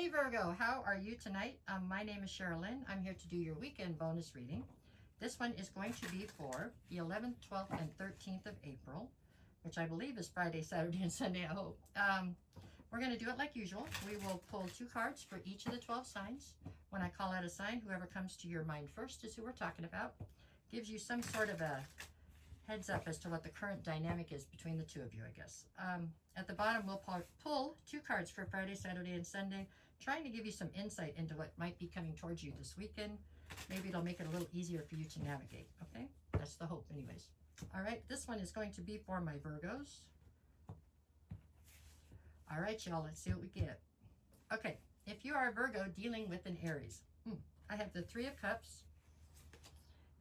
Hey Virgo, how are you tonight? My name is Sherilyn. I'm here to do your weekend bonus reading. This one is going to be for the 11th, 12th, and 13th of April, which I believe is Friday, Saturday, and Sunday, I hope. We're going to do it like usual. We will pull 2 cards for each of the 12 signs. When I call out a sign, whoever comes to your mind first is who we're talking about. Gives you some sort of a heads up as to what the current dynamic is between the two of you, I guess. At the bottom, we'll pull 2 cards for Friday, Saturday, and Sunday, trying to give you some insight into what might be coming towards you this weekend. Maybe it'll make it a little easier for you to navigate, okay? That's the hope anyways. All right, this one is going to be for my Virgos. All right, y'all, let's see what we get. Okay, if you are a Virgo dealing with an Aries, I have the 3 of Cups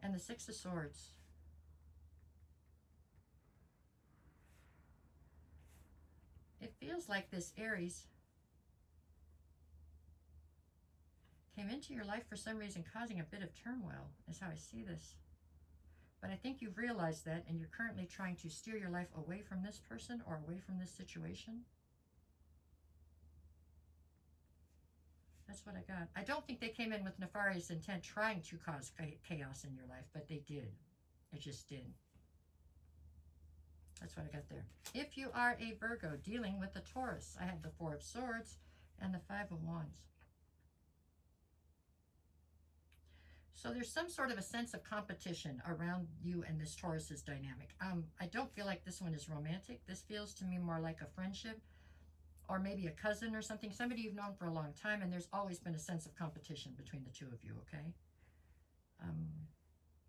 and the 6 of Swords. It feels like this Aries came into your life for some reason, causing a bit of turmoil, is how I see this. But I think you've realized that, and you're currently trying to steer your life away from this person or away from this situation. That's what I got. I don't think they came in with nefarious intent trying to cause chaos in your life, but they did. It just did. That's what I got there. If you are a Virgo dealing with a Taurus, I have the 4 of Swords and the 5 of Wands. So there's some sort of a sense of competition around you and this Taurus's dynamic. I don't feel like this one is romantic. This feels to me more like a friendship, or maybe a cousin or something, somebody you've known for a long time, and there's always been a sense of competition between the two of you, okay?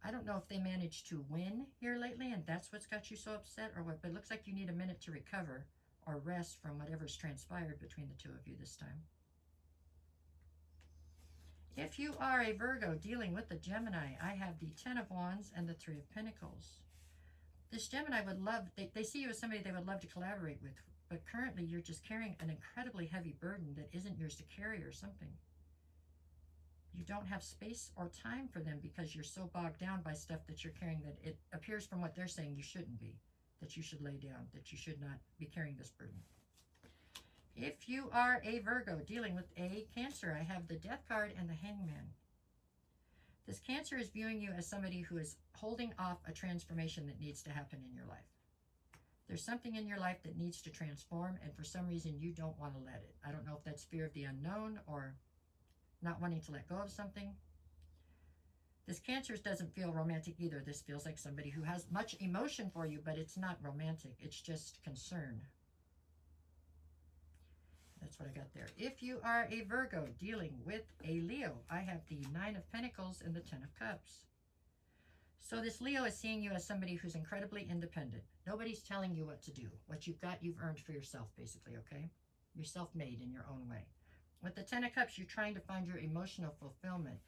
I don't know if they managed to win here lately, and that's what's got you so upset or what, but it looks like you need a minute to recover or rest from whatever's transpired between the two of you this time. If you are a Virgo dealing with a Gemini, I have the 10 of Wands and the 3 of Pentacles. This Gemini would love, they see you as somebody they would love to collaborate with, but currently you're just carrying an incredibly heavy burden that isn't yours to carry or something. You don't have space or time for them because you're so bogged down by stuff that you're carrying that it appears from what they're saying you shouldn't be, that you should lay down, that you should not be carrying this burden. If you are a Virgo dealing with a Cancer, I have the Death card and the Hangman. This Cancer is viewing you as somebody who is holding off a transformation that needs to happen in your life. There's something in your life that needs to transform, and for some reason you don't want to let it. I don't know if that's fear of the unknown or not wanting to let go of something. This Cancer doesn't feel romantic either. This feels like somebody who has much emotion for you, but it's not romantic. It's just concern. That's what I got there. If you are a Virgo dealing with a Leo, I have the 9 of Pentacles and the 10 of Cups. So this Leo is seeing you as somebody who's incredibly independent. Nobody's telling you what to do. What you've got, you've earned for yourself, basically, okay? You're self-made in your own way. With the 10 of Cups, you're trying to find your emotional fulfillment.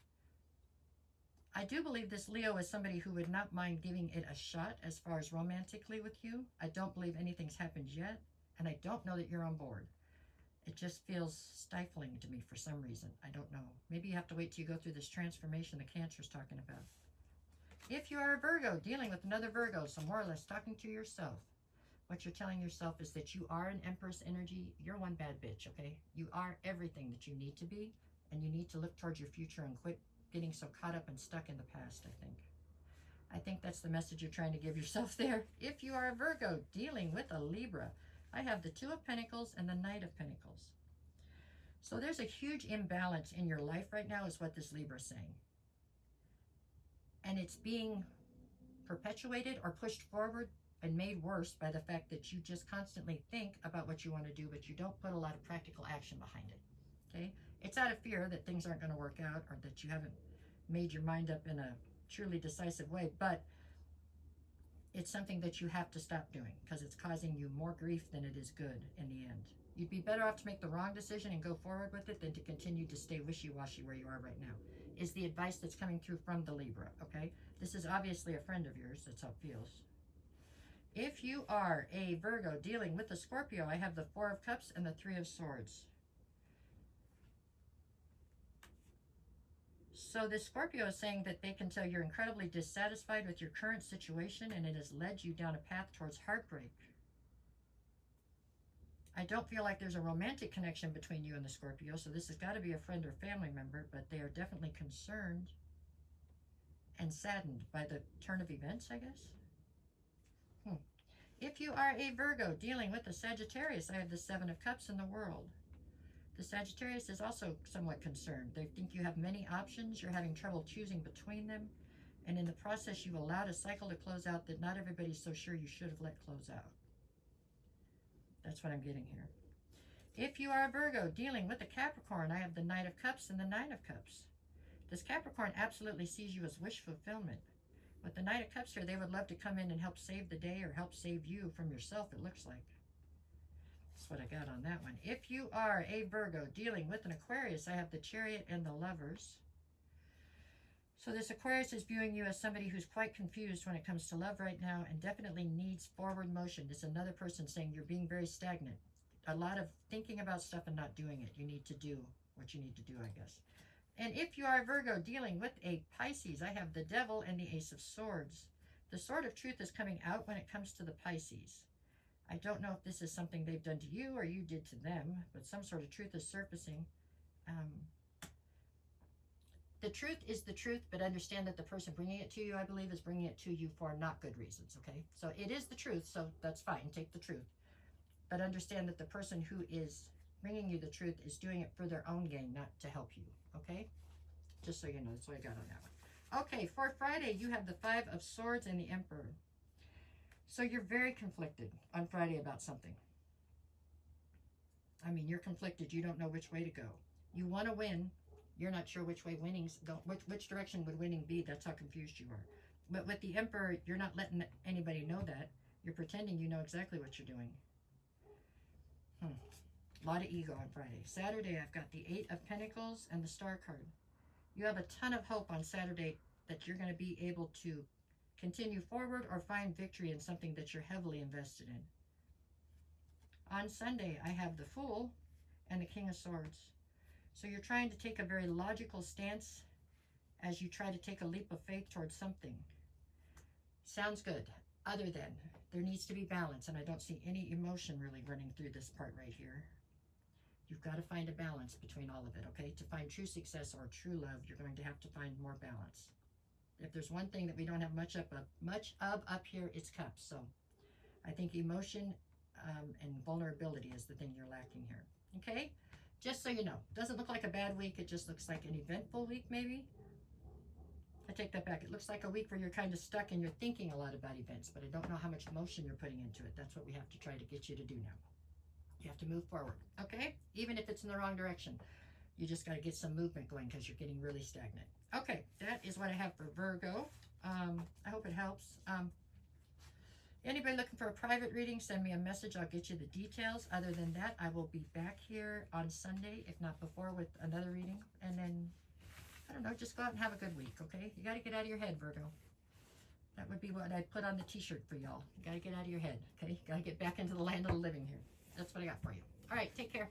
I do believe this Leo is somebody who would not mind giving it a shot as far as romantically with you. I don't believe anything's happened yet, and I don't know that you're on board. It just feels stifling to me for some reason. I don't know. Maybe you have to wait till you go through this transformation the Cancer's talking about. If you are a Virgo dealing with another Virgo, so more or less talking to yourself, what you're telling yourself is that you are an Empress energy. You're one bad bitch, okay? You are everything that you need to be, and you need to look towards your future and quit getting so caught up and stuck in the past, I think. I think that's the message you're trying to give yourself there. If you are a Virgo dealing with a Libra, I have the 2 of Pentacles and the Knight of Pentacles. So there's a huge imbalance in your life right now is what this Libra is saying. And it's being perpetuated or pushed forward and made worse by the fact that you just constantly think about what you want to do, but you don't put a lot of practical action behind it, okay? It's out of fear that things aren't going to work out or that you haven't made your mind up in a truly decisive way, but it's something that you have to stop doing because it's causing you more grief than it is good in the end. You'd be better off to make the wrong decision and go forward with it than to continue to stay wishy-washy where you are right now, is the advice that's coming through from the Libra, okay? This is obviously a friend of yours. That's how it feels. If you are a Virgo dealing with a Scorpio, I have the 4 of Cups and the 3 of Swords. So this Scorpio is saying that they can tell you're incredibly dissatisfied with your current situation and it has led you down a path towards heartbreak. I don't feel like there's a romantic connection between you and the Scorpio, so this has got to be a friend or family member, but they are definitely concerned and saddened by the turn of events, I guess. If you are a Virgo dealing with a Sagittarius, I have the Seven of Cups in the world. The Sagittarius is also somewhat concerned. They think you have many options. You're having trouble choosing between them. And in the process, you've allowed a cycle to close out that not everybody's so sure you should have let close out. That's what I'm getting here. If you are a Virgo dealing with a Capricorn, I have the Knight of Cups and the Nine of Cups. This Capricorn absolutely sees you as wish fulfillment. With the Knight of Cups here, they would love to come in and help save the day or help save you from yourself, it looks like. That's what I got on that one. If you are a Virgo dealing with an Aquarius, I have the Chariot and the Lovers. So this Aquarius is viewing you as somebody who's quite confused when it comes to love right now and definitely needs forward motion. It's another person saying you're being very stagnant. A lot of thinking about stuff and not doing it. You need to do what you need to do, I guess. And if you are a Virgo dealing with a Pisces, I have the Devil and the Ace of Swords. The Sword of Truth is coming out when it comes to the Pisces. I don't know if this is something they've done to you or you did to them, but some sort of truth is surfacing. The truth is the truth, but understand that the person bringing it to you, I believe, is bringing it to you for not good reasons, okay? So it is the truth, so that's fine. Take the truth. But understand that the person who is bringing you the truth is doing it for their own gain, not to help you, okay? Just so you know, that's what I got on that one. Okay, for Friday, you have the Five of Swords and the Emperor. So you're very conflicted on Friday about something. I mean, you're conflicted. You don't know which way to go. You want to win. You're not sure which way winning's go, which direction would winning be. That's how confused you are. But with the Emperor, you're not letting anybody know that. You're pretending you know exactly what you're doing. A lot of ego on Friday. Saturday, I've got the Eight of Pentacles and the Star card. You have a ton of hope on Saturday that you're going to be able to continue forward or find victory in something that you're heavily invested in. On Sunday, I have the Fool and the King of Swords. So you're trying to take a very logical stance as you try to take a leap of faith towards something. Sounds good. Other than, there needs to be balance, and I don't see any emotion really running through this part right here. You've got to find a balance between all of it, okay? To find true success or true love, you're going to have to find more balance. If there's one thing that we don't have much of up here, it's Cups. So I think emotion and vulnerability is the thing you're lacking here, okay? Just so you know, doesn't look like a bad week. It just looks like an eventful week, maybe. I take that back. It looks like a week where you're kind of stuck and you're thinking a lot about events, but I don't know how much emotion you're putting into it. That's what we have to try to get you to do now. You have to move forward, okay? Even if it's in the wrong direction, you just got to get some movement going because you're getting really stagnant. Okay, that is what I have for Virgo. I hope it helps. Anybody looking for a private reading, send me a message. I'll get you the details. Other than that, I will be back here on Sunday, if not before, with another reading. And then, I don't know, just go out and have a good week, okay? You got to get out of your head, Virgo. That would be what I'd put on the t-shirt for y'all. You got to get out of your head, okay? You got to get back into the land of the living here. That's what I got for you. All right, take care.